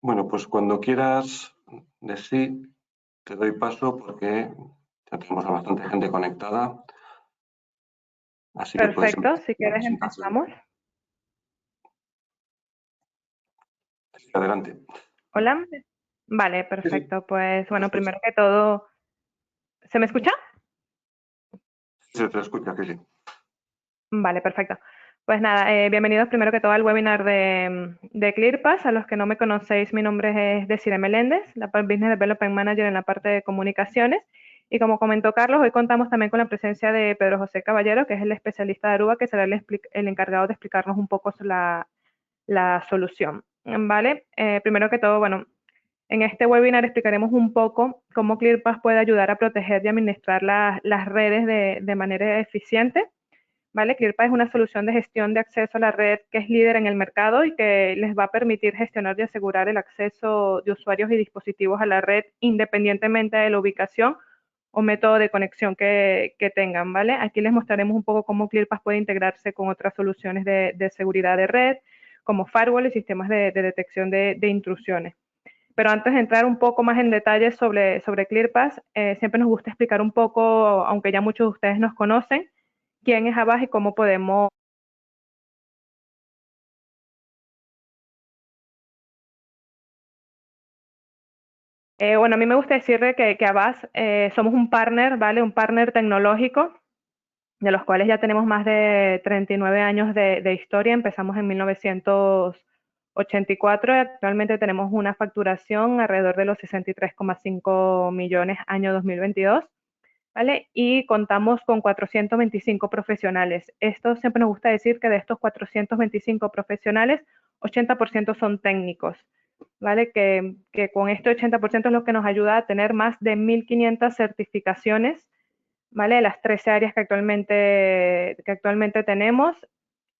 Bueno, pues cuando quieras, de sí, te doy paso porque ya tenemos a bastante gente conectada, así que puedes Perfecto, empezar si con la quieres presentación. empezamos. Sí, adelante. Hola. Vale, Sí, sí, perfecto. Pues te bueno, escucho. primero que todo, ¿se me escucha? Sí, te escucha, sí, sí. Vale, perfecto. Pues nada, bienvenidos primero que todo al webinar de ClearPass. A los que no me conocéis, mi nombre es Desiree Meléndez, la Business Development Manager en la parte de comunicaciones. Y como comentó Carlos, hoy contamos también con la presencia de Pedro José Caballero, que es el especialista de Aruba, que será el encargado de explicarnos un poco sobre la solución. ¿Vale? Primero que todo, bueno, en este webinar explicaremos un poco cómo ClearPass puede ayudar a proteger y administrar las redes de manera eficiente. ¿Vale? ClearPass es una solución de gestión de acceso a la red que es líder en el mercado y que les va a permitir gestionar y asegurar el acceso de usuarios y dispositivos a la red independientemente de la ubicación o método de conexión que tengan, ¿vale? Aquí les mostraremos un poco cómo ClearPass puede integrarse con otras soluciones de seguridad de red, como firewall y sistemas de detección de intrusiones. Pero antes de entrar un poco más en detalle sobre ClearPass, siempre nos gusta explicar un poco, aunque ya muchos de ustedes nos conocen, quién es Avast y cómo podemos. Bueno, a mí me gusta decirle que Avast somos un partner, ¿vale? Un partner tecnológico, de los cuales ya tenemos más de 39 años de historia. Empezamos en 1984 y actualmente tenemos una facturación alrededor de los 63,5 millones año 2022. ¿Vale? Y contamos con 425 profesionales. Esto siempre nos gusta decir que de estos 425 profesionales, 80% son técnicos, ¿vale? Que con este 80% es lo que nos ayuda a tener más de 1.500 certificaciones, ¿vale? De las 13 áreas que actualmente tenemos.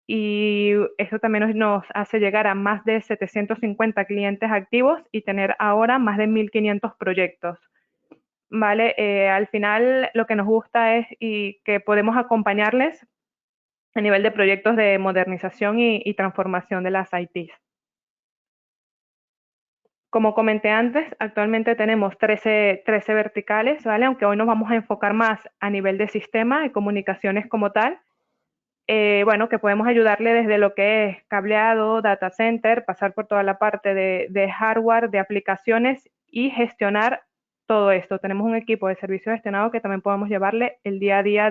Y eso también nos hace llegar a más de 750 clientes activos y tener ahora más de 1.500 proyectos. ¿Vale? Al final lo que nos gusta es y que podemos acompañarles a nivel de proyectos de modernización y transformación de las ITs. Como comenté antes, actualmente tenemos 13 verticales, ¿vale? Aunque hoy nos vamos a enfocar más a nivel de sistema y comunicaciones como tal. Bueno, que podemos ayudarle desde lo que es cableado, data center, pasar por toda la parte de hardware, de aplicaciones y gestionar todo esto. Tenemos un equipo de servicio gestionado que también podemos llevarle el día a día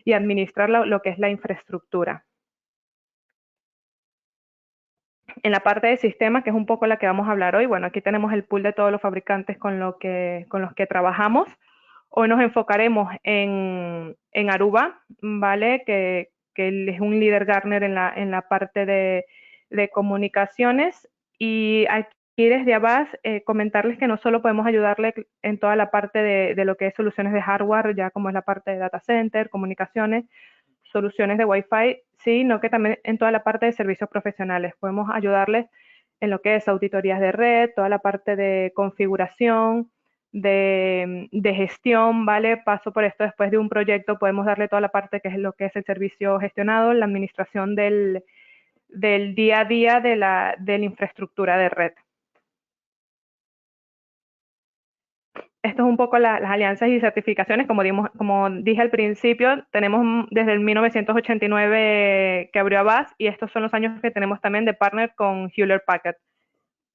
y administrar lo que es la infraestructura. En la parte de sistemas, que es un poco la que vamos a hablar hoy, bueno, aquí tenemos el pool de todos los fabricantes con los que trabajamos. Hoy nos enfocaremos en Aruba, ¿vale? Que él es un líder Gartner en la parte de comunicaciones. Y aquí desde Avast comentarles que no solo podemos ayudarle en toda la parte de lo que es soluciones de hardware, ya como es la parte de data center, comunicaciones, soluciones de Wi-Fi, sino que también en toda la parte de servicios profesionales. Podemos ayudarles en lo que es auditorías de red, toda la parte de configuración, de gestión, ¿vale? Paso por esto después de un proyecto, podemos darle toda la parte que es lo que es el servicio gestionado, la administración del día a día de la infraestructura de red. Esto es un poco las alianzas y certificaciones, como dije al principio, tenemos desde el 1989 que abrió Avast y estos son los años que tenemos también de partner con Hewlett Packard.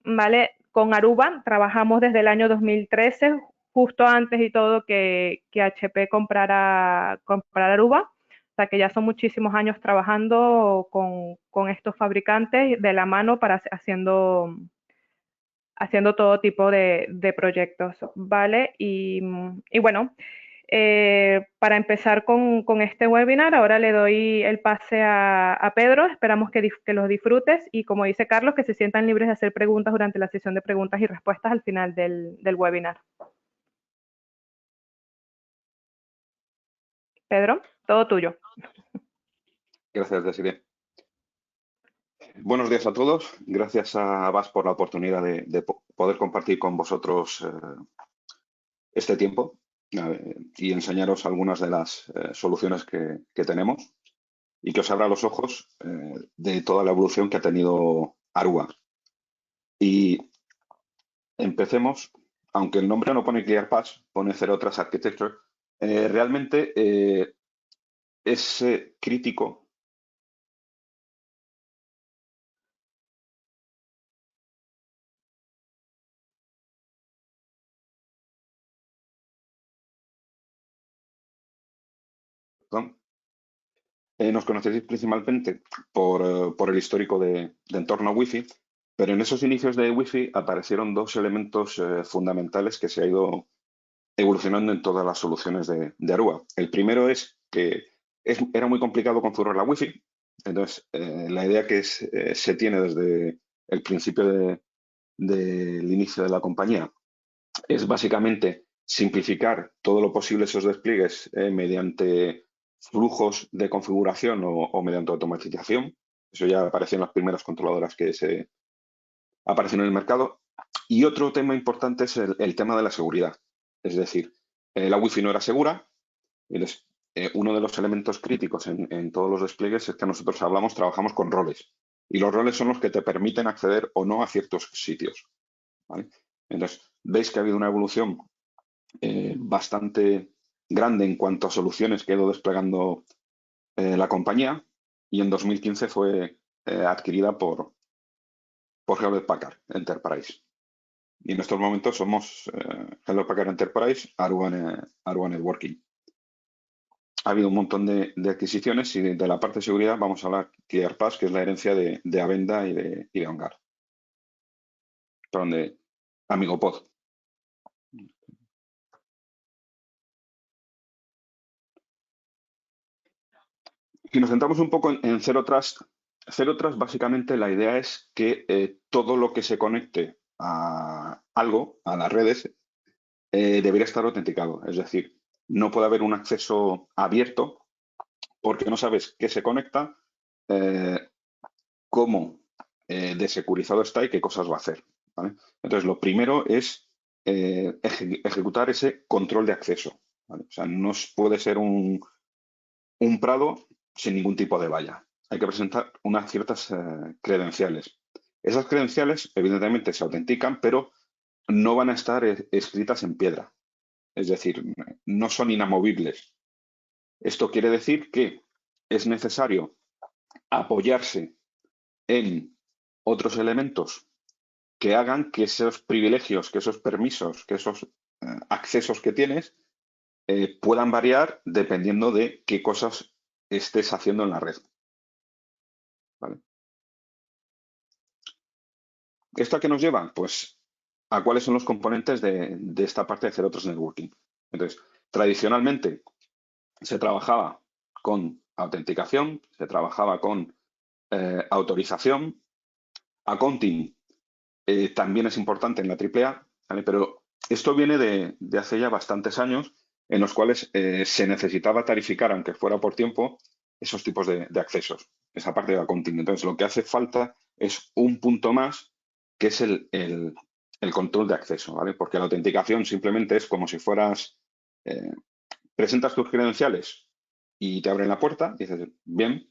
¿Vale? Con Aruba trabajamos desde el año 2013, justo antes y todo que HP comprara Aruba, o sea que ya son muchísimos años trabajando con estos fabricantes de la mano para haciendo todo tipo de proyectos, ¿vale? Y bueno, para empezar con este webinar, ahora le doy el pase a Pedro, esperamos que los disfrutes y como dice Carlos, que se sientan libres de hacer preguntas durante la sesión de preguntas y respuestas al final del webinar. Pedro, todo tuyo. Gracias, Desiree. Buenos días a todos. Gracias a Avast por la oportunidad de poder compartir con vosotros este tiempo y enseñaros algunas de las soluciones que tenemos y que os abra los ojos de toda la evolución que ha tenido Aruba. Y empecemos, aunque el nombre no pone ClearPass, pone Zero Trust Architecture, realmente es crítico. Perdón. Nos conocéis principalmente por el histórico de entorno Wi-Fi, pero en esos inicios de Wi-Fi aparecieron dos elementos fundamentales que se ha ido evolucionando en todas las soluciones de Aruba. El primero es que era muy complicado configurar la Wi-Fi, entonces la idea que se tiene desde el principio del inicio de la compañía es básicamente simplificar todo lo posible esos despliegues mediante flujos de configuración o mediante automatización. Eso ya apareció en las primeras controladoras que se aparecieron en el mercado. Y otro tema importante es el tema de la seguridad. Es decir, la Wi-Fi no era segura. Entonces, uno de los elementos críticos en todos los despliegues es que nosotros trabajamos con roles. Y los roles son los que te permiten acceder o no a ciertos sitios, ¿vale? Entonces, veis que ha habido una evolución bastante grande en cuanto a soluciones que ha ido desplegando la compañía, y en 2015 fue adquirida por Hewlett Packard Enterprise. Y en estos momentos somos Hewlett Packard Enterprise, Aruba Networking. Ha habido un montón de adquisiciones, y de la parte de seguridad vamos a hablar ClearPass, que es la herencia de Avenda y de OnGuard. Perdón, de AmigoPod. Si nos centramos un poco en Zero Trust básicamente la idea es que todo lo que se conecte a algo, a las redes, debería estar autenticado. Es decir, no puede haber un acceso abierto porque no sabes qué se conecta, cómo desecurizado está y qué cosas va a hacer, ¿vale? Entonces, lo primero es ejecutar ese control de acceso, ¿vale? O sea, no puede ser un Prado sin ningún tipo de valla. Hay que presentar unas ciertas credenciales. Esas credenciales, evidentemente, se autentican, pero no van a estar escritas en piedra. Es decir, no son inamovibles. Esto quiere decir que es necesario apoyarse en otros elementos que hagan que esos privilegios, que esos permisos, que esos accesos que tienes puedan variar dependiendo de qué cosas estés haciendo en la red, ¿vale? ¿Esto a qué nos lleva? Pues a cuáles son los componentes de esta parte de Zero Trust Networking. Entonces, tradicionalmente se trabajaba con autenticación, se trabajaba con autorización. Accounting también es importante en la AAA, ¿vale? Pero esto viene de hace ya bastantes años, en los cuales se necesitaba tarificar, aunque fuera por tiempo, esos tipos de accesos, esa parte de accounting. Entonces, lo que hace falta es un punto más, que es el control de acceso, ¿vale? Porque la autenticación simplemente es como si fueras, presentas tus credenciales y te abren la puerta, y dices, bien,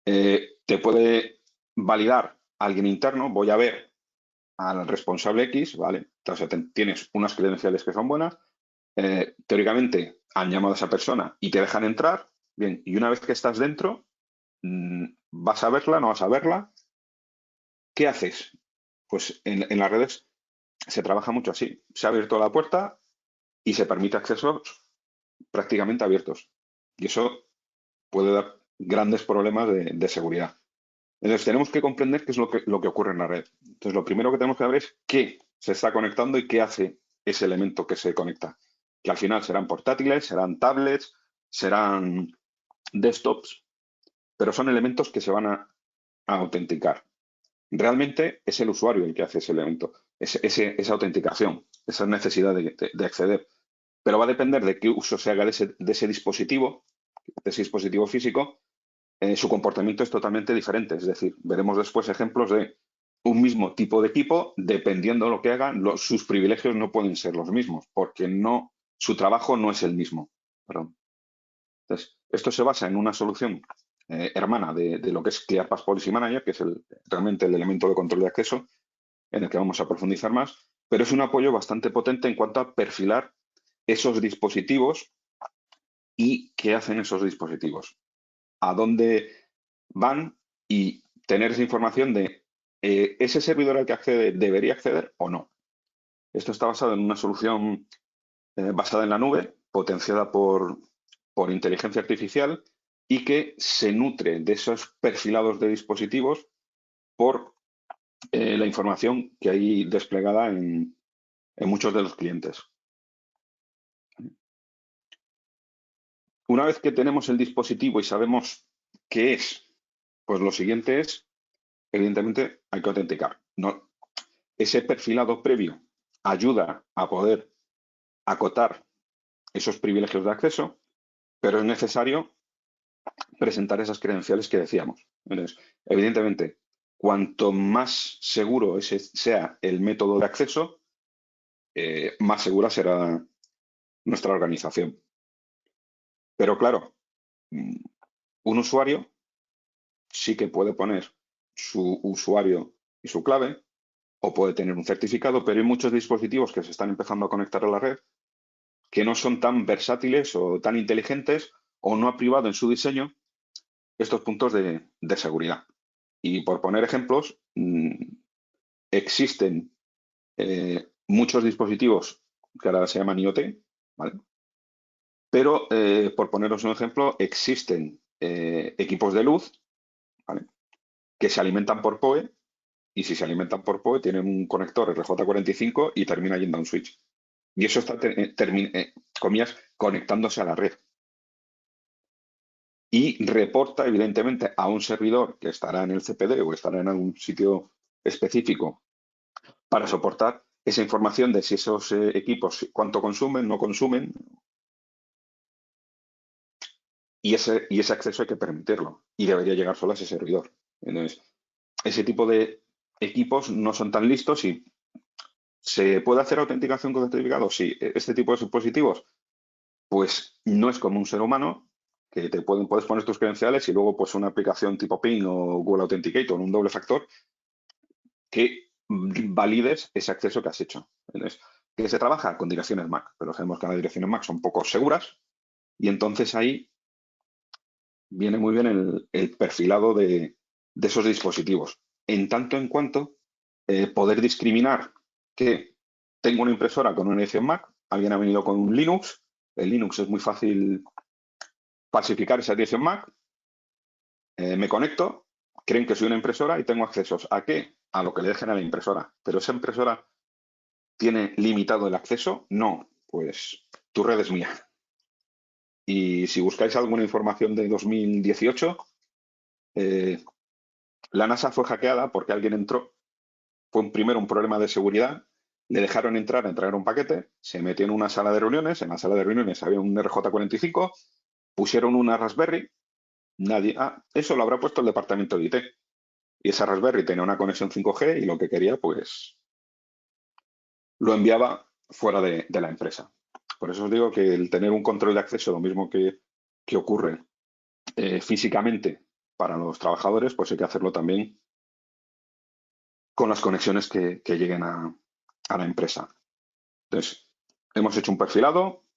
te puede validar alguien interno, voy a ver al responsable X, ¿vale? Entonces tienes unas credenciales que son buenas, teóricamente han llamado a esa persona y te dejan entrar, bien, y una vez que estás dentro, ¿vas a verla, no vas a verla? ¿Qué haces? Pues en las redes se trabaja mucho así. Se ha abierto la puerta y se permite accesos prácticamente abiertos. Y eso puede dar grandes problemas de seguridad. Entonces, tenemos que comprender qué es lo que ocurre en la red. Entonces, lo primero que tenemos que ver es qué se está conectando y qué hace ese elemento que se conecta. Que al final serán portátiles, serán tablets, serán desktops, pero son elementos que se van a autenticar. Realmente es el usuario el que hace ese elemento, esa autenticación, esa necesidad de acceder. Pero va a depender de qué uso se haga de ese dispositivo físico. Su comportamiento es totalmente diferente. Es decir, veremos después ejemplos de un mismo tipo de equipo, dependiendo de lo que hagan, sus privilegios no pueden ser los mismos, porque su trabajo no es el mismo. Perdón. Entonces, esto se basa en una solución hermana de lo que es ClearPass Policy Manager, que es realmente el elemento de control de acceso, en el que vamos a profundizar más, pero es un apoyo bastante potente en cuanto a perfilar esos dispositivos y qué hacen esos dispositivos, a dónde van y tener esa información de ese servidor al que accede debería acceder o no. Esto está basado en una solución basada en la nube, potenciada por inteligencia artificial y que se nutre de esos perfilados de dispositivos por la información que hay desplegada en muchos de los clientes. Una vez que tenemos el dispositivo y sabemos qué es, pues lo siguiente es, evidentemente, hay que autenticar. No, ese perfilado previo ayuda a poder acotar esos privilegios de acceso, pero es necesario presentar esas credenciales que decíamos. Entonces, evidentemente, cuanto más seguro ese sea el método de acceso, más segura será nuestra organización. Pero claro, un usuario sí que puede poner su usuario y su clave, o puede tener un certificado, pero hay muchos dispositivos que se están empezando a conectar a la red que no son tan versátiles o tan inteligentes o no ha privado en su diseño estos puntos de seguridad. Y por poner ejemplos, existen muchos dispositivos que ahora se llaman IoT, ¿vale? Pero, por poneros un ejemplo, existen equipos de luz, ¿vale?, que se alimentan por PoE, y si se alimentan por PoE tienen un conector RJ45 y termina yendo a un switch. Y eso está, comillas, conectándose a la red. Y reporta, evidentemente, a un servidor que estará en el CPD o estará en algún sitio específico para soportar esa información de si esos equipos cuánto consumen, no consumen. Y ese acceso hay que permitirlo y debería llegar solo a ese servidor. Entonces, ese tipo de equipos no son tan listos y ¿se puede hacer autenticación con certificado? Sí. Este tipo de dispositivos, pues no es como un ser humano, que puedes poner tus credenciales y luego pues una aplicación tipo Ping o Google Authenticator, un doble factor, que valides ese acceso que has hecho. Entonces, que se trabaja con direcciones MAC, pero sabemos que las direcciones MAC son poco seguras y entonces ahí viene muy bien el perfilado de esos dispositivos. En tanto en cuanto poder discriminar que tengo una impresora con una dirección MAC, alguien ha venido con un Linux, el Linux es muy fácil falsificar esa dirección MAC, me conecto, creen que soy una impresora y tengo accesos. ¿A qué? A lo que le dejen a la impresora. ¿Pero esa impresora tiene limitado el acceso? No, pues tu red es mía. Y si buscáis alguna información de 2018, la NASA fue hackeada porque alguien entró, fue primero un problema de seguridad, le dejaron entrar a entregar un paquete, se metió en una sala de reuniones, en la sala de reuniones había un RJ45, pusieron una Raspberry, eso lo habrá puesto el departamento de IT. Y esa Raspberry tenía una conexión 5G y lo que quería, pues, lo enviaba fuera de la empresa. Por eso os digo que el tener un control de acceso, lo mismo que ocurre físicamente para los trabajadores, pues hay que hacerlo también con las conexiones que lleguen a la empresa. Entonces, hemos hecho un perfilado,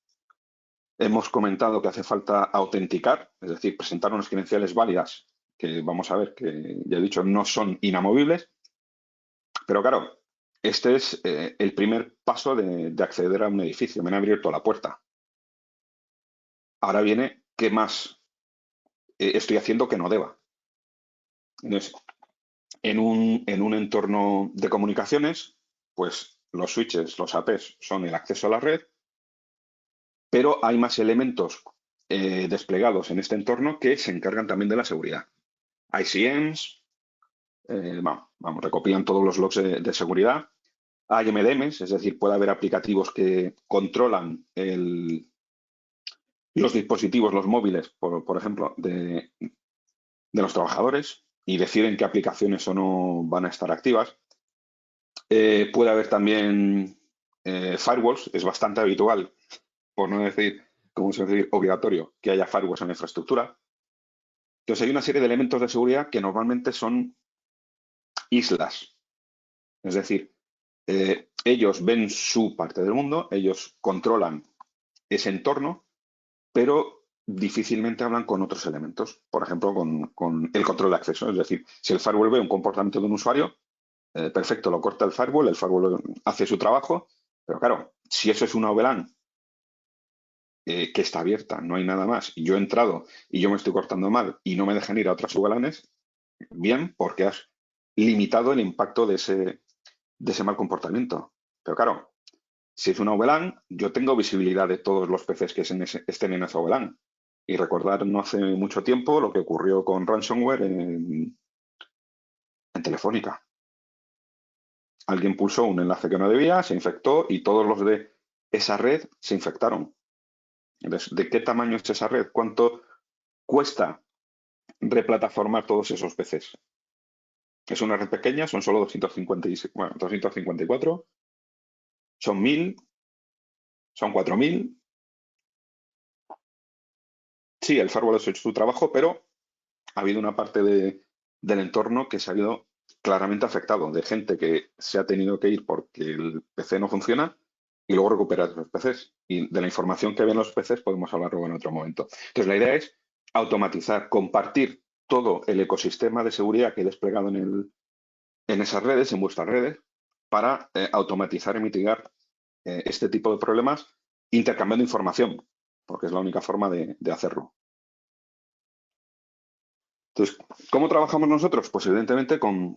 hemos comentado que hace falta autenticar, es decir, presentar unas credenciales válidas, que vamos a ver que, ya he dicho, no son inamovibles, pero claro, este es el primer paso de acceder a un edificio, me han abierto la puerta. Ahora viene, ¿qué más estoy haciendo que no deba? Entonces, en un entorno de comunicaciones, pues los switches, los APs son el acceso a la red, pero hay más elementos desplegados en este entorno que se encargan también de la seguridad. ICMs, recopilan todos los logs de seguridad. Hay MDMs, es decir, puede haber aplicativos que controlan los dispositivos, los móviles, por ejemplo, de los trabajadores y deciden qué aplicaciones o no van a estar activas. Puede haber también firewalls, es bastante habitual, por no decir, como se dice, obligatorio, que haya firewalls en la infraestructura. Entonces hay una serie de elementos de seguridad que normalmente son islas. Es decir, ellos ven su parte del mundo, ellos controlan ese entorno, pero difícilmente hablan con otros elementos. Por ejemplo, con el control de acceso. Es decir, si el firewall ve un comportamiento de un usuario, perfecto, lo corta el firewall hace su trabajo, pero claro, si eso es una VLAN que está abierta, no hay nada más, y yo he entrado y yo me estoy cortando mal y no me dejan ir a otras VLANs, bien, porque has limitado el impacto de ese mal comportamiento. Pero claro, si es una VLAN, yo tengo visibilidad de todos los PCs que estén en esa VLAN. Y recordar no hace mucho tiempo lo que ocurrió con ransomware en Telefónica. Alguien pulsó un enlace que no debía, se infectó y todos los de esa red se infectaron. Entonces, ¿de qué tamaño es esa red? ¿Cuánto cuesta replataformar todos esos PCs? Es una red pequeña, son solo 254, son 1000, son 4000. Sí, el firewall ha hecho su trabajo, pero ha habido una parte del entorno que se ha ido claramente afectado, de gente que se ha tenido que ir porque el PC no funciona y luego recuperar esos PCs. Y de la información que ven los PCs podemos hablar luego en otro momento. Entonces, la idea es automatizar, compartir todo el ecosistema de seguridad que he desplegado en esas redes, en vuestras redes, para automatizar y mitigar este tipo de problemas intercambiando información, porque es la única forma de hacerlo. Entonces, ¿cómo trabajamos nosotros? Pues evidentemente con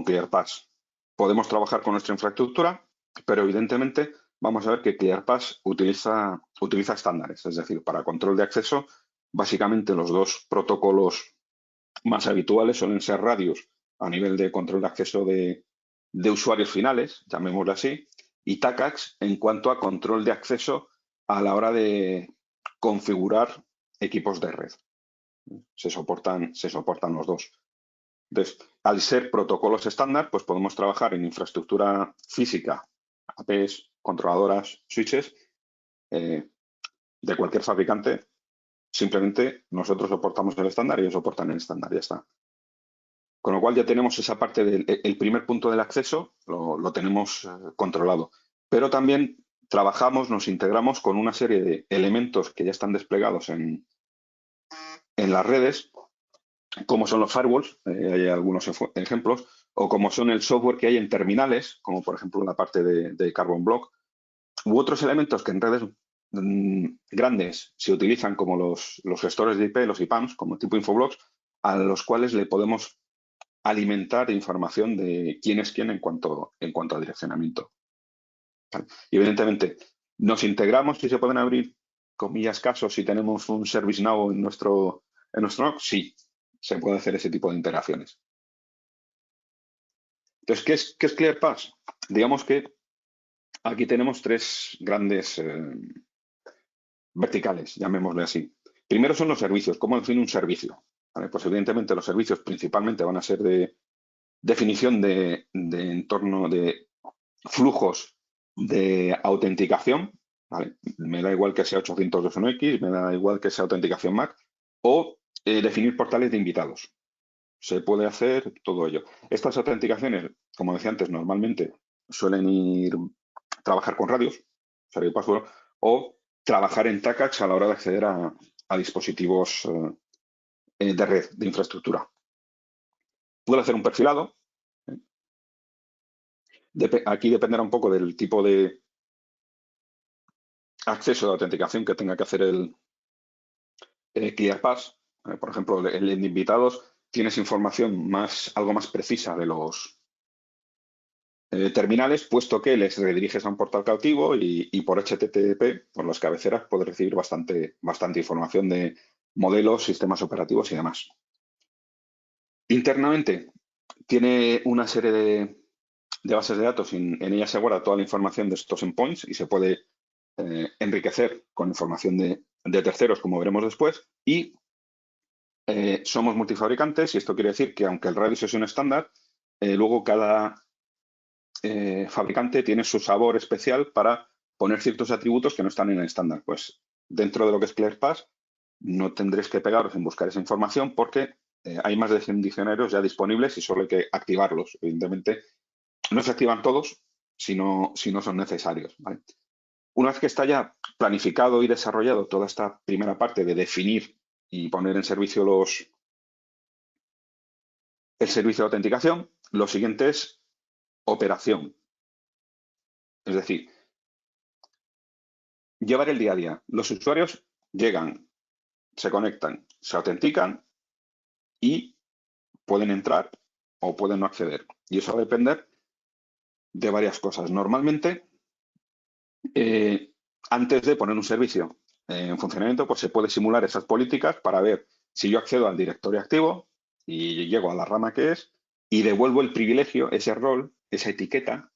ClearPass. Podemos trabajar con nuestra infraestructura, pero evidentemente vamos a ver que ClearPass utiliza estándares, es decir, para control de acceso, básicamente los dos protocolos más habituales suelen ser Radius a nivel de control de acceso de usuarios finales, llamémoslo así, y TACACS en cuanto a control de acceso a la hora de configurar equipos de red. Se soportan los dos. Entonces, al ser protocolos estándar, pues podemos trabajar en infraestructura física, APs, controladoras, switches, de cualquier fabricante. Simplemente nosotros soportamos el estándar y ellos soportan el estándar, ya está. Con lo cual ya tenemos esa parte del primer punto del acceso, lo tenemos controlado. Pero también trabajamos, nos integramos con una serie de elementos que ya están desplegados en las redes, como son los firewalls, hay algunos ejemplos, o como son el software que hay en terminales, como por ejemplo la parte de Carbon Block, u otros elementos que en redes grandes se utilizan como los gestores de IP, los IPAMs, como tipo Infoblocks, a los cuales le podemos alimentar información de quién es quién en cuanto a direccionamiento. ¿Vale? Y evidentemente, nos integramos si se pueden abrir, comillas, casos, si tenemos un ServiceNow en nuestro NOC, sí, se puede hacer ese tipo de integraciones. Entonces, ¿qué es ClearPass? Digamos que aquí tenemos tres grandes verticales, llamémosle así. Primero son los servicios. ¿Cómo define un servicio? ¿Vale? Pues evidentemente los servicios principalmente van a ser de definición de entorno de flujos de autenticación. ¿Vale? Me da igual que sea 802.1x, me da igual que sea autenticación MAC, o definir portales de invitados. Se puede hacer todo ello. Estas autenticaciones, como decía antes, normalmente suelen trabajar con radios, usuario y password, o trabajar en TACACS a la hora de acceder a dispositivos de red, de infraestructura. Puede hacer un perfilado. Aquí dependerá un poco del tipo de acceso de autenticación que tenga que hacer el ClearPass. Por ejemplo, el de invitados tienes información algo más precisa de los terminales, puesto que les rediriges a un portal cautivo y por HTTP, por las cabeceras, puedes recibir bastante información de modelos, sistemas operativos y demás. Internamente tiene una serie de bases de datos, en ella se guarda toda la información de estos endpoints y se puede enriquecer con información de terceros, como veremos después, y somos multifabricantes y esto quiere decir que aunque el Radius es un estándar, luego cada fabricante tiene su sabor especial para poner ciertos atributos que no están en el estándar. Pues dentro de lo que es ClearPass no tendréis que pegaros en buscar esa información porque hay más de 100 diccionarios ya disponibles y solo hay que activarlos. Evidentemente, no se activan todos, si no son necesarios, ¿vale? Una vez que está ya planificado y desarrollado toda esta primera parte de definir y poner en servicio el servicio de autenticación, lo siguiente es operación. Es decir, llevar el día a día. Los usuarios llegan, se conectan, se autentican y pueden entrar o pueden no acceder. Y eso va a depender de varias cosas. Normalmente, antes de poner un servicio en funcionamiento, pues se puede simular esas políticas para ver si yo accedo al directorio activo y llego a la rama que es y devuelvo el privilegio, ese rol, esa etiqueta,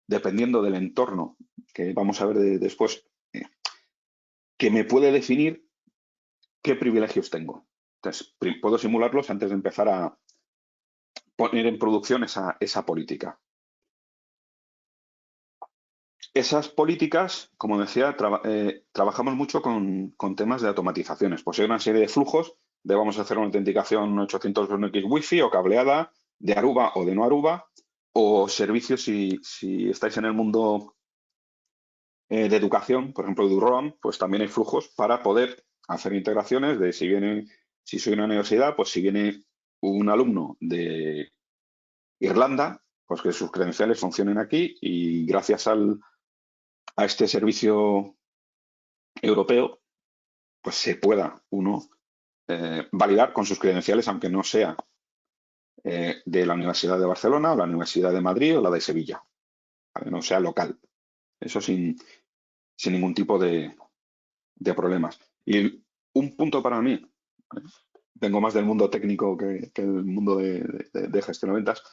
dependiendo del entorno que vamos a ver después, que me puede definir qué privilegios tengo. Entonces, puedo simularlos antes de empezar a poner en producción esa política. Esas políticas, como decía, trabajamos mucho con temas de automatizaciones. Pues hay una serie de flujos de vamos a hacer una autenticación 802.1x Wi-Fi o cableada, de Aruba o de no Aruba, o servicios si estáis en el mundo de educación, por ejemplo, de UROAM, pues también hay flujos para poder hacer integraciones de si soy una universidad, pues si viene un alumno de Irlanda, pues que sus credenciales funcionen aquí y gracias a este servicio europeo, pues se pueda uno validar con sus credenciales, aunque no sea de la Universidad de Barcelona o la Universidad de Madrid o la de Sevilla, ¿vale? No sea local. Eso sin ningún tipo de problemas. Y un punto para mí, ¿vale? Vengo más del mundo técnico que del mundo de gestión de ventas,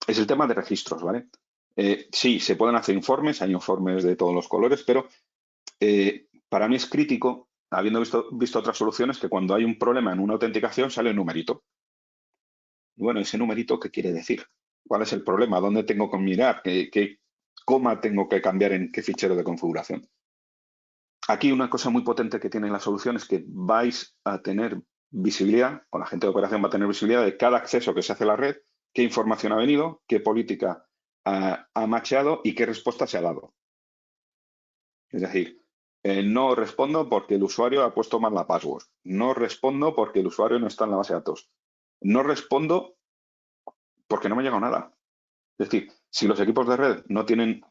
es el tema de registros, ¿vale? Sí, se pueden hacer informes, hay informes de todos los colores, pero para mí es crítico, habiendo visto otras soluciones, que cuando hay un problema en una autenticación sale un numerito. Y bueno, ese numerito, ¿qué quiere decir? ¿Cuál es el problema? ¿Dónde tengo que mirar? ¿Qué coma tengo que cambiar en qué fichero de configuración? Aquí una cosa muy potente que tiene la solución es que vais a tener visibilidad, o la gente de operación va a tener visibilidad de cada acceso que se hace a la red, qué información ha venido, qué política ha macheado y qué respuesta se ha dado. Es decir, no respondo porque el usuario ha puesto mal la password. No respondo porque el usuario no está en la base de datos. No respondo porque no me ha llegado nada. Es decir, si los equipos de red no tienen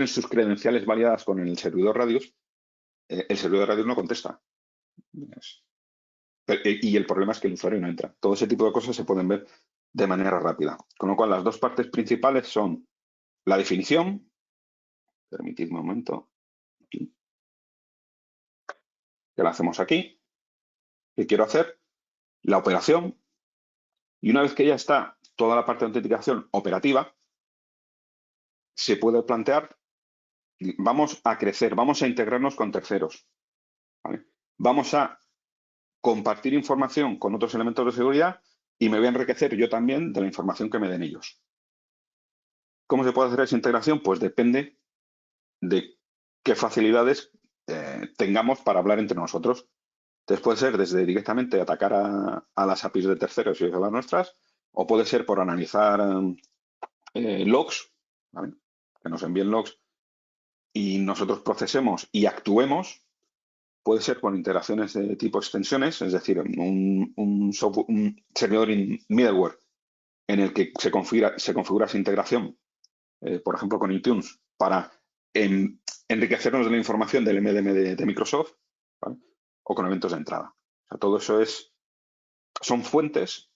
sus credenciales validadas con el servidor Radius, el servidor Radius no contesta. Y el problema es que el usuario no entra. Todo ese tipo de cosas se pueden ver de manera rápida. Con lo cual, las dos partes principales son la definición. Permitidme un momento. Aquí. Que la hacemos aquí. ¿Qué quiero hacer? La operación. Y una vez que ya está toda la parte de autenticación operativa, se puede plantear, vamos a crecer, vamos a integrarnos con terceros. ¿Vale? Vamos a compartir información con otros elementos de seguridad y me voy a enriquecer yo también de la información que me den ellos. ¿Cómo se puede hacer esa integración? Pues depende de qué facilidades tengamos para hablar entre nosotros. Entonces puede ser desde directamente atacar a las APIs de terceros y a las nuestras, o puede ser por analizar logs, ¿vale? Que nos envíen logs y nosotros procesemos y actuemos. Puede ser por integraciones de tipo extensiones, es decir, un servidor middleware en el que se configura esa integración, por ejemplo, con iTunes, para enriquecernos de la información del MDM de Microsoft, ¿vale? O con eventos de entrada. O sea, todo eso son fuentes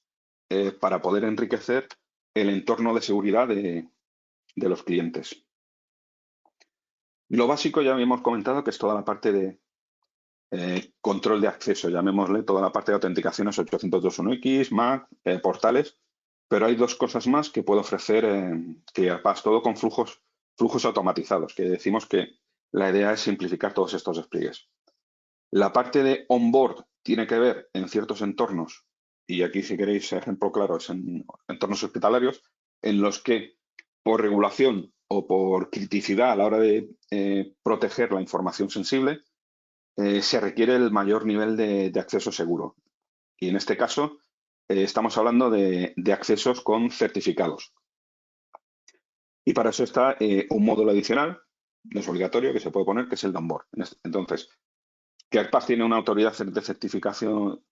para poder enriquecer el entorno de seguridad de los clientes. Lo básico ya habíamos comentado que es toda la parte de control de acceso, llamémosle toda la parte de autenticaciones 802.1x, MAC, portales, pero hay dos cosas más que puede ofrecer ClearPass, todo con flujos automatizados, que decimos que la idea es simplificar todos estos despliegues. La parte de onboard tiene que ver en ciertos entornos, y aquí si queréis ejemplo claro es en entornos hospitalarios, en los que por regulación o por criticidad a la hora de proteger la información sensible, se requiere el mayor nivel de acceso seguro. Y en este caso estamos hablando de accesos con certificados. Y para eso está un módulo adicional, no es obligatorio, que se puede poner, que es el de onboard. Entonces, ClearPath tiene una autoridad de certificación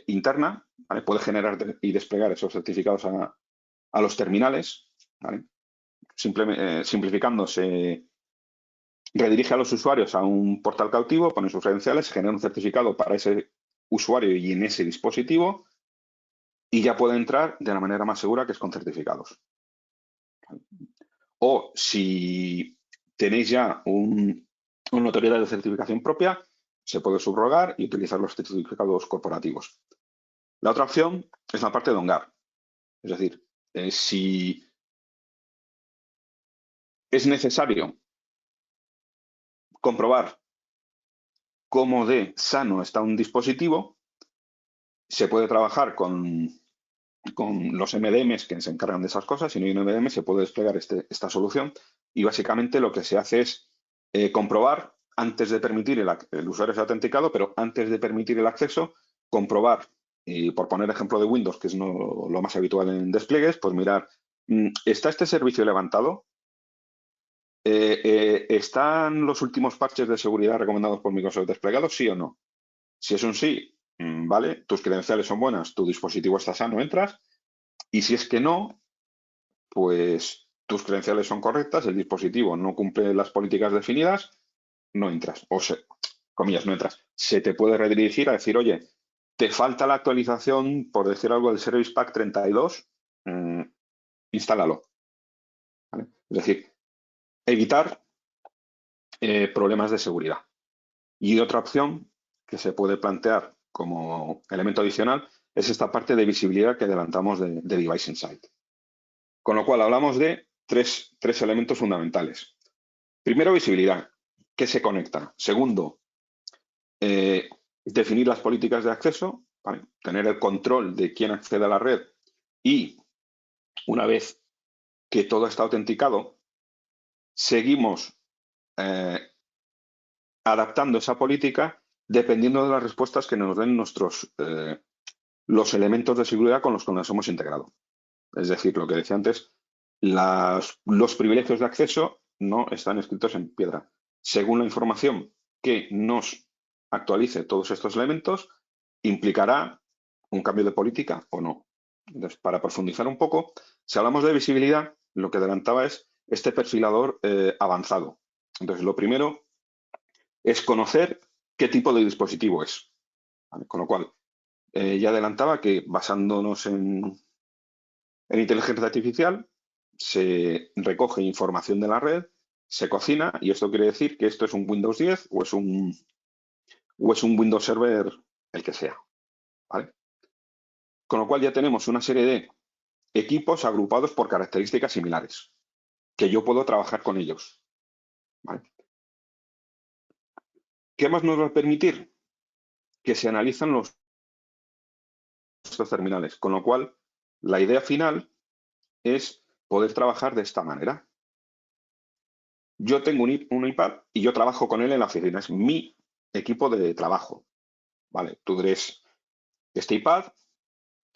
interna, ¿vale? Puede generar y desplegar esos certificados a los terminales, ¿vale? Simplificando, se redirige a los usuarios a un portal cautivo, pone sus credenciales, genera un certificado para ese usuario y en ese dispositivo y ya puede entrar de la manera más segura, que es con certificados. O si tenéis ya una autoridad de certificación propia, se puede subrogar y utilizar los certificados corporativos. La otra opción es la parte de OnGuard. Es decir, si es necesario comprobar cómo de sano está un dispositivo, se puede trabajar con los MDMs que se encargan de esas cosas. Si no hay un MDM, se puede desplegar esta solución y básicamente lo que se hace es comprobar antes de permitir el usuario es autenticado, pero antes de permitir el acceso, comprobar, y por poner ejemplo de Windows, que es lo más habitual en despliegues, pues mirar, ¿está este servicio levantado? ¿Están los últimos parches de seguridad recomendados por Microsoft desplegados, sí o no? Si es un sí, vale, tus credenciales son buenas, tu dispositivo está sano, entras. Y si es que no, pues tus credenciales son correctas, el dispositivo no cumple las políticas definidas, no entras. Comillas, no entras. Se te puede redirigir a decir, oye, te falta la actualización, por decir algo, del Service Pack 32, instálalo. ¿Vale? Es decir, evitar problemas de seguridad. Y otra opción que se puede plantear como elemento adicional es esta parte de visibilidad que adelantamos de Device Insight. Con lo cual hablamos de tres elementos fundamentales. Primero, visibilidad. ¿Qué se conecta? Segundo, definir las políticas de acceso, ¿vale? Tener el control de quién accede a la red y una vez que todo está autenticado, seguimos adaptando esa política dependiendo de las respuestas que nos den los elementos de seguridad con los que nos hemos integrado. Es decir, lo que decía antes, los privilegios de acceso no están escritos en piedra. Según la información que nos actualice todos estos elementos, implicará un cambio de política o no. Entonces, para profundizar un poco, si hablamos de visibilidad, lo que adelantaba es este perfilador avanzado. Entonces, lo primero es conocer qué tipo de dispositivo es. ¿Vale? Con lo cual, ya adelantaba que basándonos en inteligencia artificial, se recoge información de la red, se cocina, y esto quiere decir que esto es un Windows 10 o es un Windows Server, el que sea. ¿Vale? Con lo cual ya tenemos una serie de equipos agrupados por características similares, que yo puedo trabajar con ellos. ¿Vale? ¿Qué más nos va a permitir? Que se analizan estos terminales, con lo cual la idea final es poder trabajar de esta manera. Yo tengo un iPad y yo trabajo con él en la oficina, es mi equipo de trabajo. Vale, tú eres este iPad,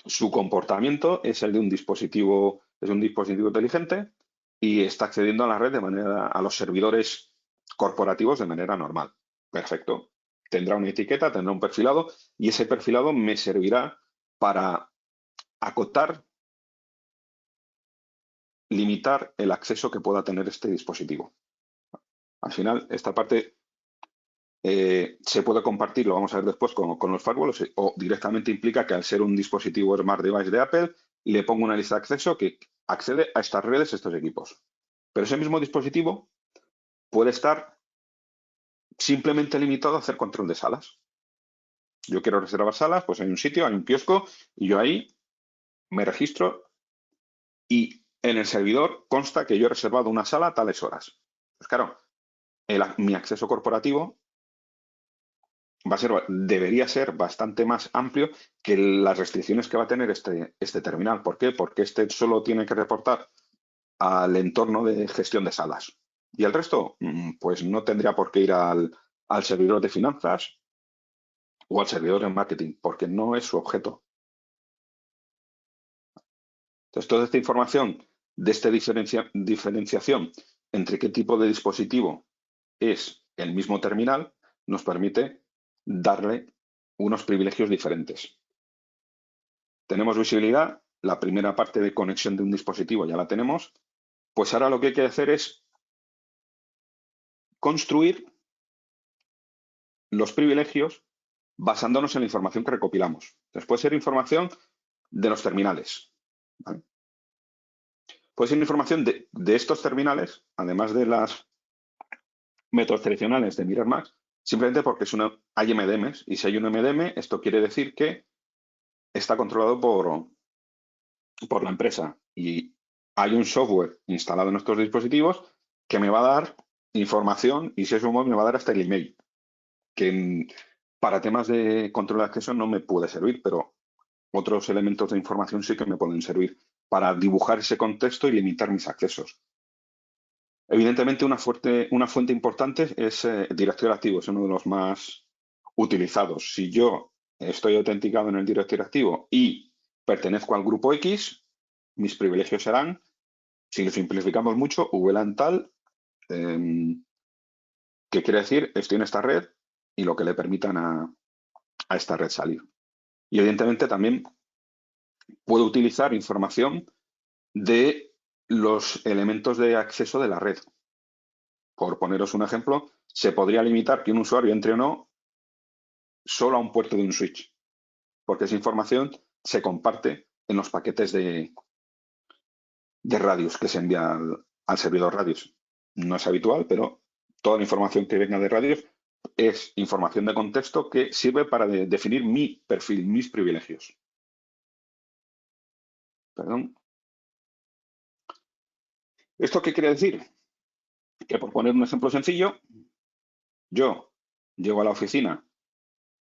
su comportamiento es el de un dispositivo inteligente y está accediendo a la red a los servidores corporativos de manera normal. Perfecto. Tendrá una etiqueta, tendrá un perfilado y ese perfilado me servirá para acotar, limitar el acceso que pueda tener este dispositivo. Al final, esta parte se puede compartir, lo vamos a ver después, con los firewalls o directamente implica que al ser un dispositivo Smart Device de Apple, le pongo una lista de acceso que accede a estas redes, estos equipos. Pero ese mismo dispositivo puede estar simplemente limitado a hacer control de salas. Yo quiero reservar salas, pues hay un sitio, hay un kiosco y yo ahí me registro y en el servidor consta que yo he reservado una sala a tales horas. Pues claro, mi acceso corporativo debería ser bastante más amplio que las restricciones que va a tener este terminal. ¿Por qué? Porque este solo tiene que reportar al entorno de gestión de salas. Y el resto, pues no tendría por qué ir al servidor de finanzas o al servidor de marketing, porque no es su objeto. Entonces, toda esta información de esta diferenciación entre qué tipo de dispositivo es el mismo terminal, nos permite darle unos privilegios diferentes. Tenemos visibilidad, la primera parte de conexión de un dispositivo ya la tenemos, pues ahora lo que hay que hacer es construir los privilegios basándonos en la información que recopilamos. Entonces, puede ser información de los terminales, ¿vale? Puede ser información de estos terminales, además de los métodos tradicionales de mirar más, simplemente porque hay MDMs, y si hay un MDM, esto quiere decir que está controlado por la empresa y hay un software instalado en nuestros dispositivos que me va a dar información, y si es un móvil me va a dar hasta el email, que para temas de control de acceso no me puede servir, pero otros elementos de información sí que me pueden servir para dibujar ese contexto y limitar mis accesos. Evidentemente, una fuente importante es el directorio activo, es uno de los más utilizados. Si yo estoy autenticado en el directorio activo y pertenezco al grupo X, mis privilegios serán, si lo simplificamos mucho, VLAN tal, que quiere decir estoy en esta red y lo que le permitan a esta red salir. Y evidentemente también puedo utilizar información de los elementos de acceso de la red. Por poneros un ejemplo, se podría limitar que un usuario entre o no solo a un puerto de un switch, porque esa información se comparte en los paquetes de radios que se envía al servidor radios. No es habitual, pero toda la información que venga de radios es información de contexto que sirve para definir mi perfil, mis privilegios. Perdón. ¿Esto qué quiere decir? Que, por poner un ejemplo sencillo, yo llego a la oficina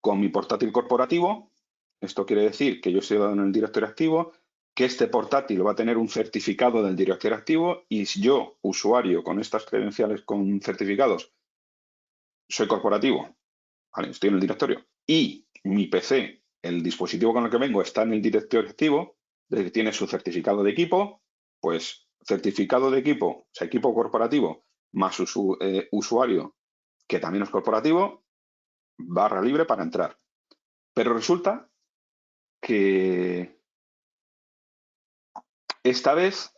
con mi portátil corporativo. Esto quiere decir que yo estoy dado en el directorio activo, que este portátil va a tener un certificado del directorio activo, y si yo, usuario con estas credenciales con certificados, soy corporativo, ¿vale? Estoy en el directorio, y mi PC, el dispositivo con el que vengo, está en el directorio activo, desde que tiene su certificado de equipo, pues certificado de equipo, o sea, equipo corporativo, más usuario, que también es corporativo, barra libre para entrar. Pero resulta que esta vez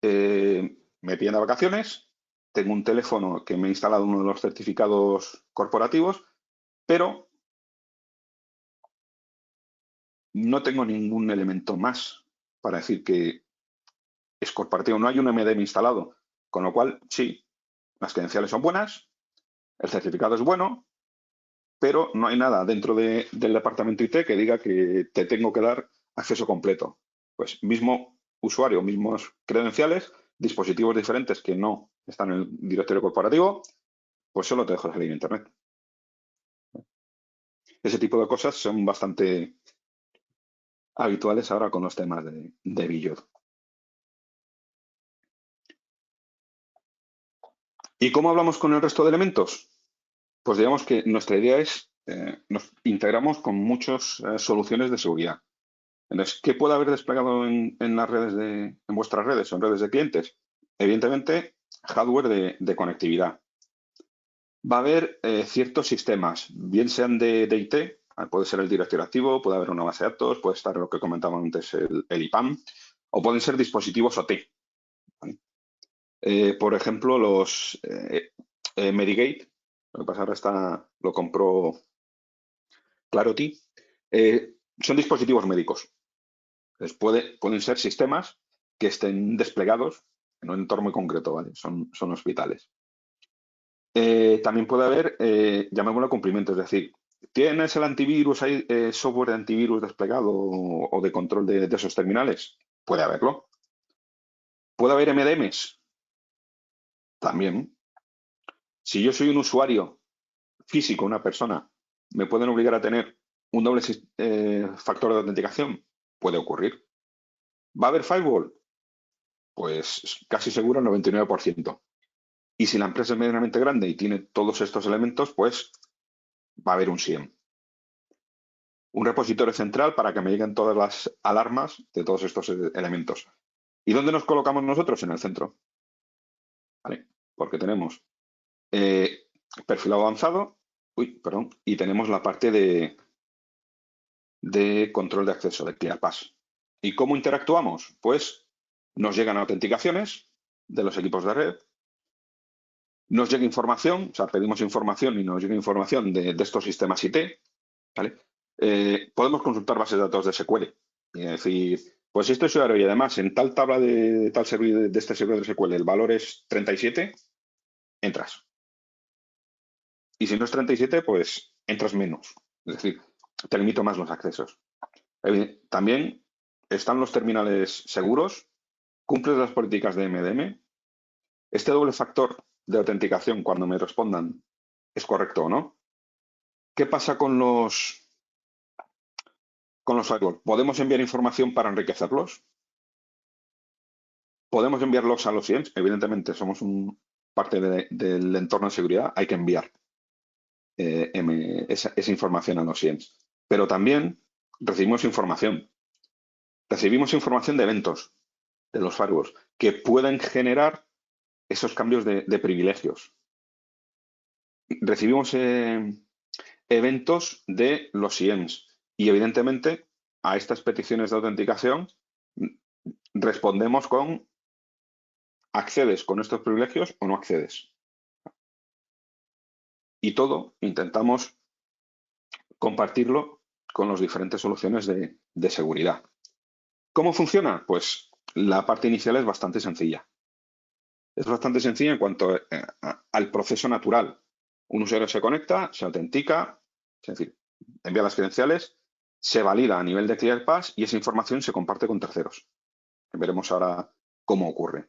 me pillan de vacaciones, tengo un teléfono que me ha instalado uno de los certificados corporativos, pero no tengo ningún elemento más para decir que es corporativo. No hay un MDM instalado, con lo cual, sí, las credenciales son buenas, el certificado es bueno, pero no hay nada dentro del departamento IT que diga que te tengo que dar acceso completo. Pues mismo usuario, mismos credenciales, dispositivos diferentes que no están en el directorio corporativo, pues solo te dejo salir a Internet. Ese tipo de cosas son bastante habituales ahora con los temas de Billot. ¿Y cómo hablamos con el resto de elementos? Pues digamos que nuestra idea es, nos integramos con muchas soluciones de seguridad. Entonces, ¿qué puede haber desplegado en las redes en vuestras redes o en redes de clientes? Evidentemente, hardware de conectividad. Va a haber ciertos sistemas, bien sean de IT, puede ser el directorio activo, puede haber una base de datos, puede estar lo que comentaba antes, el IPAM, o pueden ser dispositivos OT. ¿Vale? Por ejemplo, los Medigate, lo que pasa ahora lo compró Clarity, son dispositivos médicos. Entonces, pueden ser sistemas que estén desplegados en un entorno muy concreto, ¿vale? Son hospitales. También puede haber, llamémoslo cumplimiento, es decir, ¿tienes el antivirus, hay software de antivirus desplegado o de control de esos terminales? Puede haberlo. ¿Puede haber MDMs? También. Si yo soy un usuario físico, una persona, ¿me pueden obligar a tener un doble factor de autenticación? Puede ocurrir. ¿Va a haber firewall? Pues casi seguro el 99%. Y si la empresa es medianamente grande y tiene todos estos elementos, pues va a haber un SIEM. Un repositorio central para que me lleguen todas las alarmas de todos estos elementos. ¿Y dónde nos colocamos nosotros? En el centro. ¿Vale? Porque tenemos perfilado avanzado, y tenemos la parte de control de acceso, de ClearPass. ¿Y cómo interactuamos? Pues nos llegan autenticaciones de los equipos de red, nos llega información, o sea, pedimos información y nos llega información de estos sistemas IT, ¿vale? Podemos consultar bases de datos de SQL y decir, pues si este usuario y además en tal tabla de tal servidor de este servidor de SQL el valor es 37, entras. Y si no es 37, pues entras menos. Es decir, te limito más los accesos. También están los terminales seguros, cumples las políticas de MDM. Este doble factor de autenticación, cuando me respondan, ¿es correcto o no? ¿Qué pasa con los firewalls? ¿Podemos enviar información para enriquecerlos? ¿Podemos enviarlos a los SIEMs? Evidentemente, somos parte del entorno de seguridad, hay que enviar esa información a los SIEMs. Pero también recibimos información. Recibimos información de eventos de los firewalls que pueden generar esos cambios de privilegios. Recibimos eventos de los SIEMs y evidentemente a estas peticiones de autenticación respondemos con ¿accedes con estos privilegios o no accedes? Y todo intentamos compartirlo con las diferentes soluciones de seguridad. ¿Cómo funciona? Pues la parte inicial es bastante sencilla. Es bastante sencilla en cuanto al proceso natural. Un usuario se conecta, se autentica, es decir, envía las credenciales, se valida a nivel de ClearPass y esa información se comparte con terceros. Veremos ahora cómo ocurre.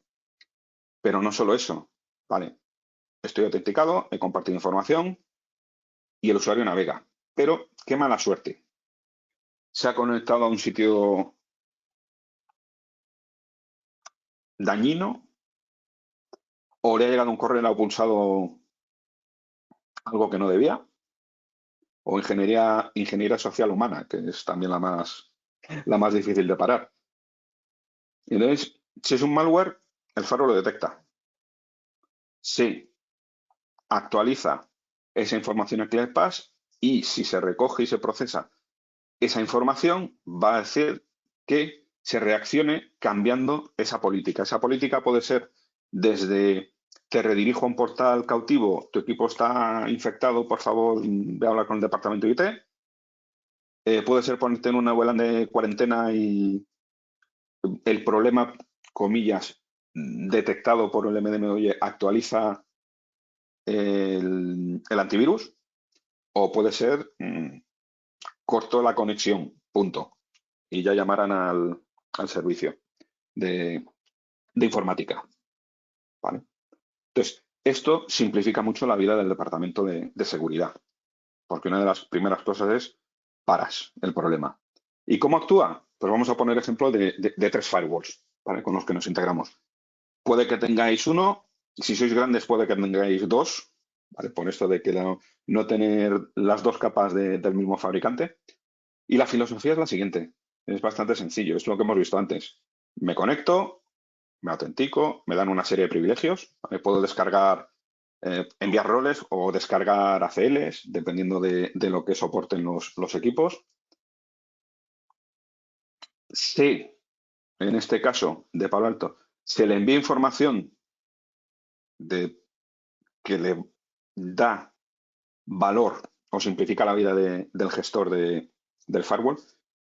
Pero no solo eso, ¿vale? Estoy autenticado, he compartido información y el usuario navega. Pero qué mala suerte. Se ha conectado a un sitio dañino o le ha llegado un correo y le ha pulsado algo que no debía, o ingeniería social humana, que es también la más difícil de parar. Y entonces, si es un malware, el firewall lo detecta. Si actualiza esa información a ClearPass y si se recoge y se procesa esa información, va a decir que se reaccione cambiando esa política. Esa política puede ser desde te redirijo a un portal cautivo, tu equipo está infectado, por favor, ve a hablar con el departamento de IT. Puede ser ponerte en una VLAN de cuarentena y el problema, comillas, detectado por el MDM, oye, actualiza el antivirus, o puede ser corto la conexión, punto. Y ya llamarán al servicio de informática. ¿Vale? Entonces, esto simplifica mucho la vida del departamento de seguridad, porque una de las primeras cosas es paras el problema. ¿Y cómo actúa? Pues vamos a poner ejemplo de 3 firewalls, ¿vale? Con los que nos integramos. Puede que tengáis uno, si sois grandes puede que tengáis 2, ¿vale? Por esto de que no tener las 2 capas del mismo fabricante. Y la filosofía es la siguiente, es bastante sencillo, es lo que hemos visto antes. Me conecto, me autentico, me dan una serie de privilegios, ¿vale? Puedo descargar, enviar roles o descargar ACLs, dependiendo de lo que soporten los equipos. Si, en este caso de Palo Alto, se le envía información que le da valor o simplifica la vida del gestor del firewall,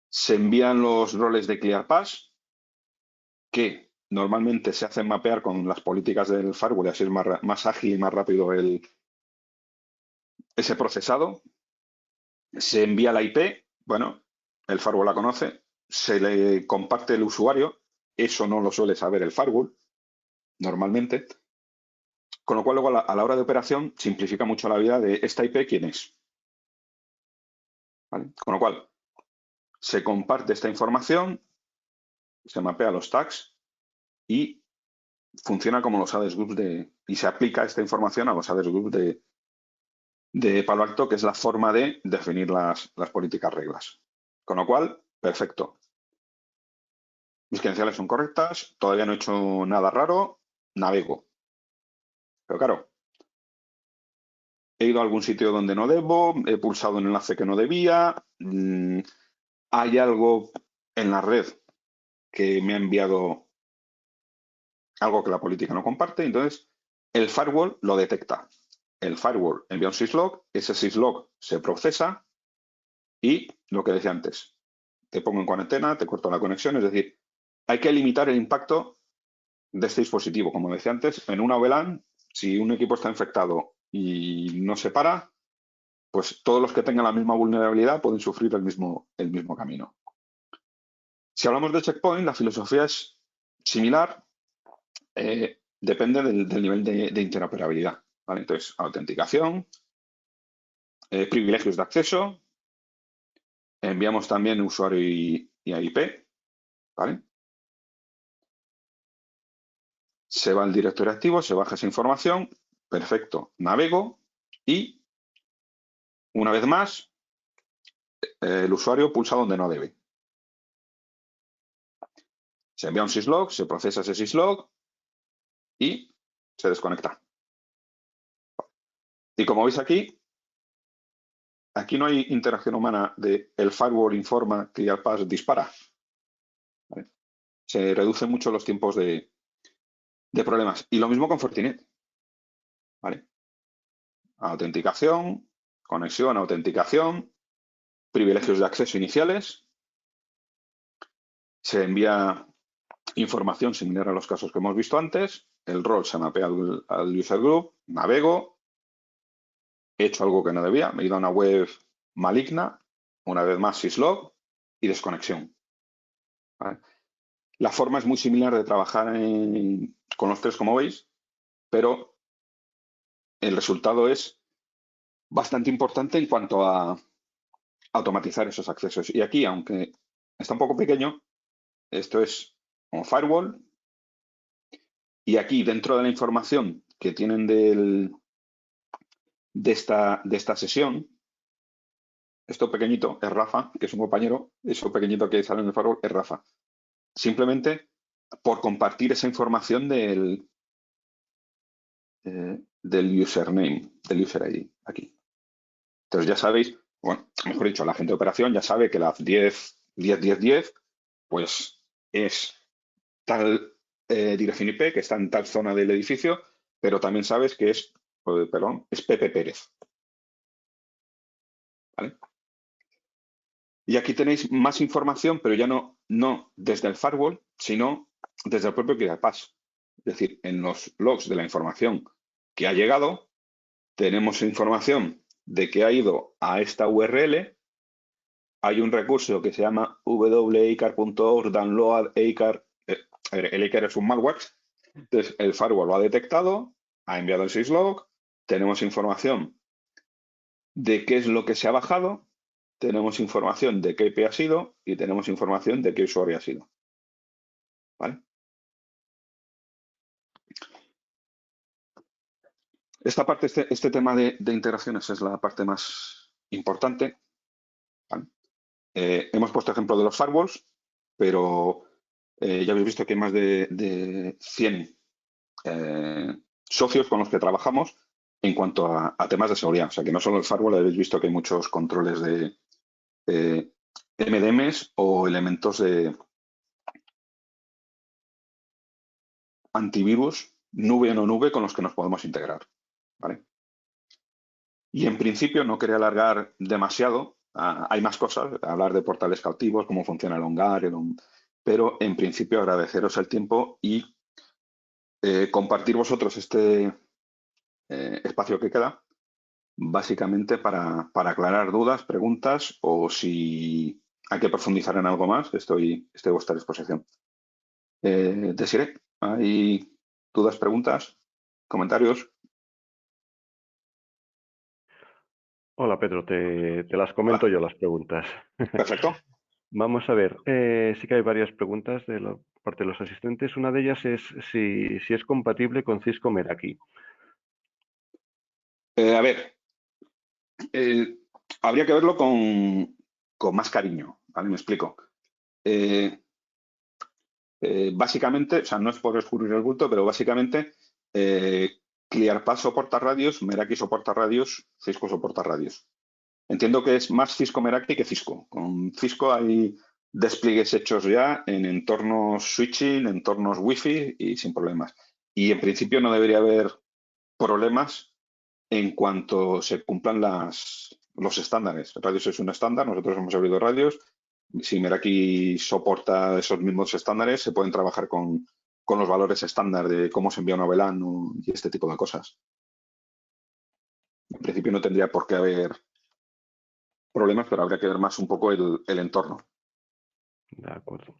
se envían los roles de ClearPass, que normalmente se hacen mapear con las políticas del firewall y así es más ágil y más rápido ese procesado. Se envía la IP, bueno, el firewall la conoce, se le comparte el usuario, eso no lo suele saber el firewall normalmente, con lo cual luego a la hora de operación simplifica mucho la vida de esta IP, ¿quién es? ¿Vale? Con lo cual se comparte esta información, se mapea los tags y funciona como los address groups y se aplica esta información a los address groups de Palo Alto, que es la forma de definir las políticas reglas. Con lo cual, perfecto. mis credenciales son correctas, todavía no he hecho nada raro, navego. Pero claro, he ido a algún sitio donde no debo, he pulsado un enlace que no debía, hay algo en la red que me ha enviado algo que la política no comparte, entonces el firewall lo detecta. El firewall envía un syslog, ese syslog se procesa y lo que decía antes, te pongo en cuarentena, te corto la conexión, es decir, hay que limitar el impacto de este dispositivo. Como decía antes, en una VLAN, si un equipo está infectado y no se para, pues todos los que tengan la misma vulnerabilidad pueden sufrir el mismo camino. Si hablamos de checkpoint, la filosofía es similar, depende del nivel de interoperabilidad. ¿Vale? Entonces, autenticación, privilegios de acceso, enviamos también usuario y IP, ¿vale? Se va al directorio activo, se baja esa información, perfecto, navego y una vez más el usuario pulsa donde no debe. Se envía un syslog, se procesa ese syslog y se desconecta. Y como veis aquí no hay interacción humana de el firewall informa que el pass dispara. ¿Vale? Se reducen mucho los tiempos de problemas. Y lo mismo con Fortinet. ¿Vale? Autenticación, conexión, autenticación, privilegios de acceso iniciales. Se envía información similar a los casos que hemos visto antes. El rol se mapea al user group. Navego. He hecho algo que no debía. Me he ido a una web maligna. Una vez más syslog y desconexión. ¿Vale? La forma es muy similar de trabajar con los tres, como veis, pero el resultado es bastante importante en cuanto a automatizar esos accesos. Y aquí, aunque está un poco pequeño, esto es un firewall. Y aquí, dentro de la información que tienen de esta sesión, esto pequeñito es Rafa, que es un compañero, eso pequeñito que sale en el firewall es Rafa. Simplemente por compartir esa información del username, del user ID, aquí. Entonces ya sabéis, bueno, mejor dicho, la gente de operación ya sabe que la 10.10.10.10 pues es tal dirección IP que está en tal zona del edificio, pero también sabes que es, es Pepe Pérez. ¿Vale? Y aquí tenéis más información, pero ya no desde el firewall, sino desde el propio ClearPass. Es decir, en los logs de la información que ha llegado, tenemos información de que ha ido a esta URL. Hay un recurso que se llama wicar.org download eicar. El eicar es un malware. Entonces, el firewall lo ha detectado, ha enviado el syslog, tenemos información de qué es lo que se ha bajado, tenemos información de qué IP ha sido y tenemos información de qué usuario ha sido. ¿Vale? Esta parte, este tema de interacciones es la parte más importante. ¿Vale? Hemos puesto ejemplo de los firewalls, pero ya habéis visto que hay más de 100 socios con los que trabajamos en cuanto a temas de seguridad. O sea, que no solo el firewall, habéis visto que hay muchos controles de MDMs o elementos de antivirus, nube o no nube, con los que nos podemos integrar. ¿Vale? Y en principio no quería alargar demasiado. Hay más cosas, hablar de portales cautivos, cómo funciona el Ongar, pero en principio agradeceros el tiempo y compartir vosotros este espacio que queda, básicamente para aclarar dudas, preguntas o si hay que profundizar en algo más, estoy a vuestra disposición. Desiree, ¿hay dudas, preguntas, comentarios? Hola Pedro, te las comento Hola. yo las preguntas. Perfecto. Vamos a ver, sí que hay varias preguntas de la parte de los asistentes. Una de ellas es si es compatible con Cisco Meraki. A ver, habría que verlo con más cariño, ¿vale? Me explico. Básicamente, o sea, no es por escurrir el bulto, pero básicamente ClearPass soporta radios, Meraki soporta radios, Cisco soporta radios. Entiendo que es más Cisco Meraki que Cisco. Con Cisco hay despliegues hechos ya en entornos switching, entornos Wi-Fi y sin problemas. Y en principio no debería haber problemas en cuanto se cumplan los estándares. Radios es un estándar, nosotros hemos abierto radios. Si Meraki soporta esos mismos estándares, se pueden trabajar con los valores estándar de cómo se envía una VLAN y este tipo de cosas. En principio no tendría por qué haber problemas, pero habría que ver más un poco el entorno. De acuerdo.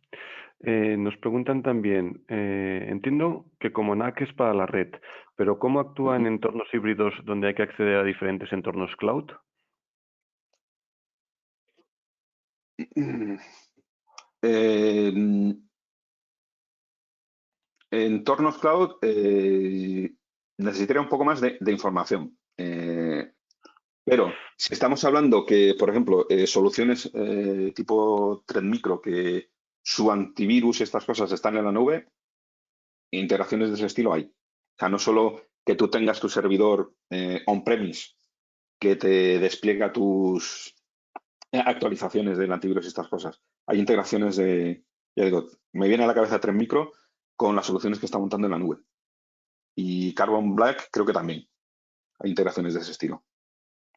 Nos preguntan también, entiendo que como NAC es para la red, pero ¿cómo actúa en entornos híbridos donde hay que acceder a diferentes entornos cloud? Entornos cloud necesitaría un poco más de información. Pero si estamos hablando que, por ejemplo, soluciones tipo Thread Micro, que su antivirus y estas cosas están en la nube, integraciones de ese estilo hay. O sea, no solo que tú tengas tu servidor on-premise que te despliega tus actualizaciones del antivirus y estas cosas. Hay integraciones ya digo, me viene a la cabeza Thread Micro con las soluciones que está montando en la nube. Y Carbon Black creo que también hay integraciones de ese estilo.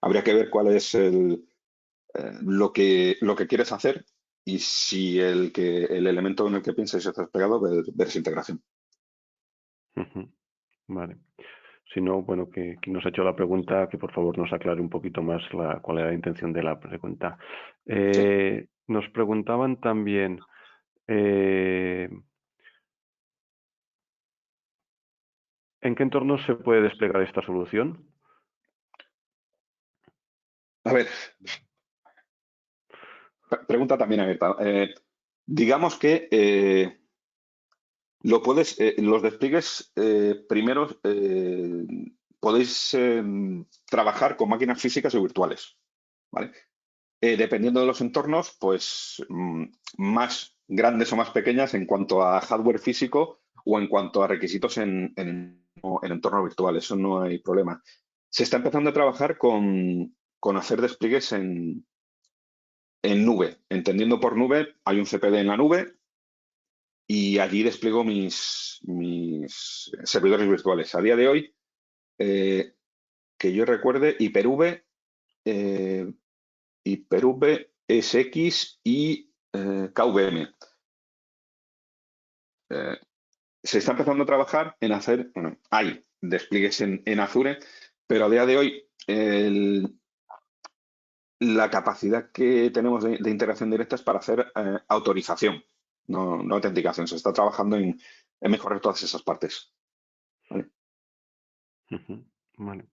Habría que ver cuál es lo que quieres hacer y si el elemento en el que piensas está desplegado, ver esa integración. Vale. Si no, bueno, que quien nos ha hecho la pregunta, que por favor nos aclare un poquito más cuál era la intención de la pregunta. Sí. Nos preguntaban también, ¿en qué entornos se puede desplegar esta solución? A ver, pregunta también abierta. Digamos que los despliegues primeros podéis trabajar con máquinas físicas o virtuales, ¿vale? Dependiendo de los entornos, pues más grandes o más pequeñas en cuanto a hardware físico o en cuanto a requisitos en entorno virtual. Eso no hay problema. Se está empezando a trabajar con hacer despliegues en nube. Entendiendo por nube, hay un CPD en la nube y allí despliego mis servidores virtuales. A día de hoy, que yo recuerde, Hyper-V, SX y KVM. Se está empezando a trabajar en hacer, bueno, hay despliegues en Azure, pero a día de hoy la capacidad que tenemos de integración directa es para hacer autorización, no autenticación. Se está trabajando en mejorar todas esas partes. ¿Vale? Vale.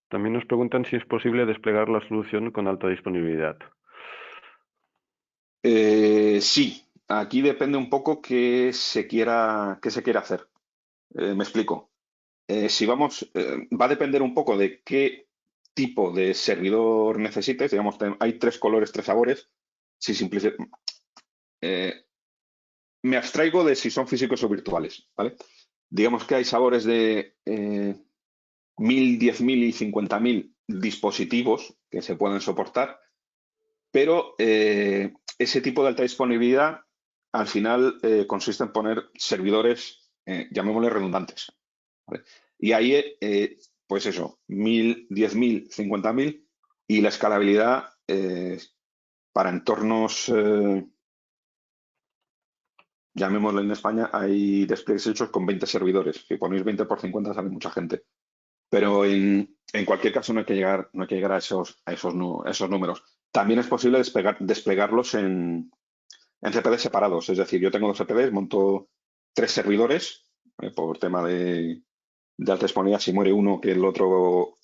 También nos preguntan si es posible desplegar la solución con alta disponibilidad. Sí, aquí depende un poco qué se quiera hacer. Me explico. Si vamos, va a depender un poco de qué tipo de servidor necesites. Digamos, hay 3 colores, 3 sabores. Si me abstraigo de si son físicos o virtuales, ¿vale? Digamos que hay sabores de 1000, 10.000 y 50.000 dispositivos que se pueden soportar, pero ese tipo de alta disponibilidad al final consiste en poner servidores, llamémosle redundantes, ¿vale? Y ahí, pues eso, 1000, 10.000, 50.000 y la escalabilidad para entornos, llamémoslo en España, hay despliegues hechos con 20 servidores. Si ponéis 20 por 50 sale mucha gente. Pero en cualquier caso no hay que llegar a esos números. También es posible desplegarlos en CPDs separados. Es decir, yo tengo 2 CPDs, monto 3 servidores por tema de alta disponibilidad. Si muere uno, que el otro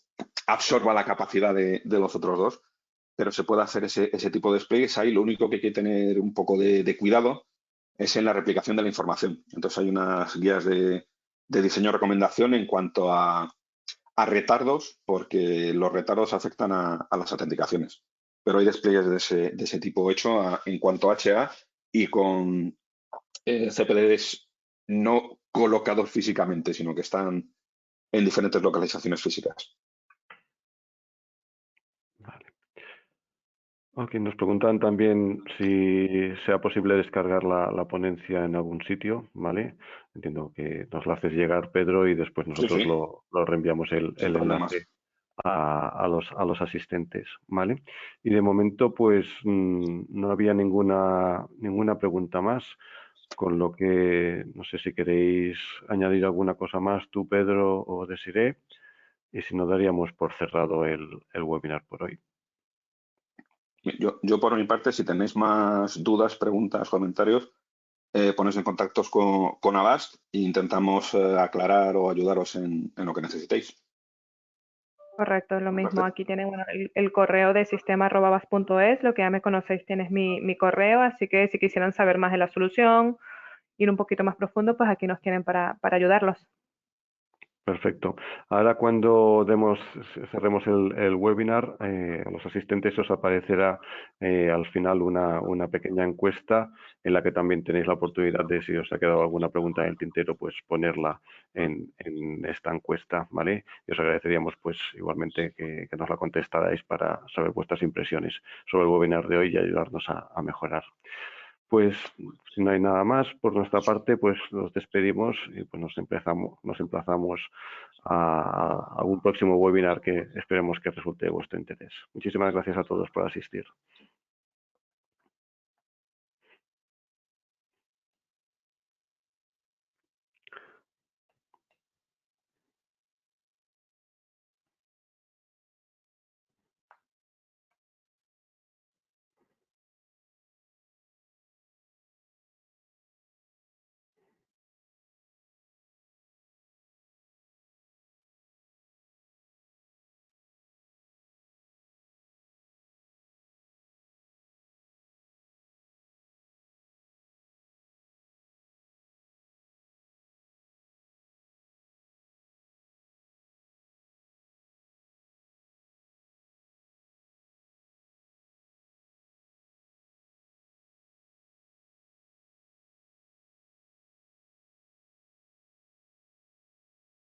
absorba la capacidad de los otros 2. Pero se puede hacer ese tipo de despliegues. Ahí lo único que hay que tener un poco de cuidado es en la replicación de la información. Entonces hay unas guías de diseño recomendación en cuanto a retardos, porque los retardos afectan a las autenticaciones. Pero hay despliegues de ese tipo hecho en cuanto a HA y con CPDs no colocados físicamente, sino que están en diferentes localizaciones físicas. Vale. Ok, nos preguntan también si sea posible descargar la ponencia en algún sitio, ¿vale? Entiendo que nos la haces llegar, Pedro, y después Sí, nosotros sí, lo reenviamos sin el problemas. enlace a los asistentes, ¿vale? Y de momento, pues no había ninguna pregunta más, con lo que no sé si queréis añadir alguna cosa más tú, Pedro o Desiree, y si no daríamos por cerrado el webinar por hoy. Yo por mi parte, si tenéis más dudas, preguntas, comentarios, ponéis en contacto con Avast e intentamos aclarar o ayudaros en lo que necesitéis. Correcto, es lo Me mismo. parece. Aquí tienen bueno, el correo de sistema@vas.es, lo que ya me conocéis, tienes mi correo, así que si quisieran saber más de la solución, ir un poquito más profundo, pues aquí nos tienen para ayudarlos. Perfecto. Ahora cuando cerremos el webinar, a los asistentes os aparecerá al final una pequeña encuesta en la que también tenéis la oportunidad de, si os ha quedado alguna pregunta en el tintero, pues ponerla en esta encuesta, ¿vale? Y os agradeceríamos pues igualmente que nos la contestarais para saber vuestras impresiones sobre el webinar de hoy y ayudarnos a mejorar. Pues si no hay nada más por nuestra parte, pues nos despedimos y pues nos emplazamos a un próximo webinar que esperemos que resulte de vuestro interés. Muchísimas gracias a todos por asistir.